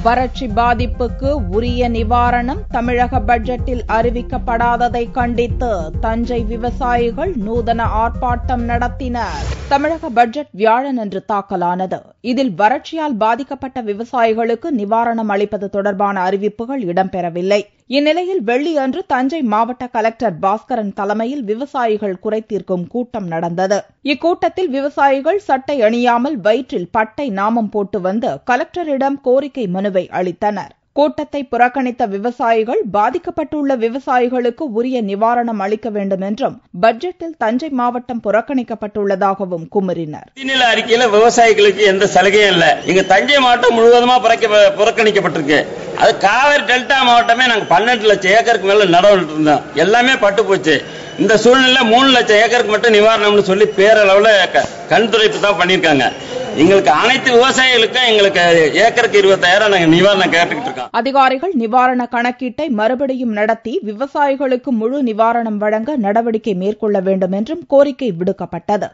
வறட்சி பாதிப்புக்கு உரிய நிவாரணம் தமிழக பட்ஜெட்டில் அறிவிக்கப்படாததை கண்டித்து தஞ்சை விவசாயிகள் நூதன ஆர்ப்பாட்டம் நடத்தினர். தமிழக பட்ஜெட் வியாழனன்று தாக்கலானது. இதில் வறட்சியால் பாதிக்கப்பட்ட விவசாயிகளுக்கு நிவாரணம் அளிப்பது தொடர்பான அறிவிப்புகள் இடம்பெறவில்லை. இந்நிலையில் வெள்ளியன்று தஞ்சை மாவட்ட கலெக்டர் பாஸ்கரன் தலைமையில் விவசாயிகள் குறைதீர்க்கும் கூட்டம் நடந்தது. இக்கூட்டத்தில் விவசாயிகள் சட்டை அணியாமல் வயிற்றில் பட்டை நாமம் போட்டு வந்து கலெக்டரிடம் கோரிக்கை மனுவை அளித்தனர். கூட்டத்தை புறக்கணித்த விவசாயிகள் பாதிக்கப்பட்டுள்ள விவசாயிகளுக்கு உரிய நிவாரணம் அளிக்க வேண்டும் என்றும் பட்ஜெட்டில் தஞ்சை மாவட்டம் புறக்கணிக்கப்பட்டுள்ளதாகவும் குமுறினர். நிதிநிலை அறிக்கையில விவசாயிகளுக்கு எந்த சலுகையும் இல்ல. இங்க தஞ்சை மாவட்டம் முழுவதுமா புறக்கணிக்கப்பட்டிருக்கு. அது காவிரி டெல்டா மாவட்டமே நாங்க 12 லட்சம் ஏக்கருக்கு மேல நடவடிக்கை இருந்தோம். எல்லாமே பட்டு போச்சு. இந்த சூழ்நிலை 3 லட்சம் ஏக்கருக்கு மட்டும் நிவாரணம்னு சொல்லி பேரளவுல கண்துடைப்பு தான் பண்ணிருக்காங்க. எங்களுக்கு அனைத்து விவசாயிகளுக்கும் எங்களுக்கு ஏக்கருக்கு 20,000 நாங்க நிவாரணம் கேட்டுக்கிட்டு இருக்கோம். அதிகாரிகள் நிவாரண கணக்கீட்டை மறுபடியும் நடத்தி விவசாயிகளுக்கு முழு நிவாரணம் வழங்க நடவடிக்கை மேற்கொள்ள வேண்டும் என்றும் கோரிக்கை விடுக்கப்பட்டது.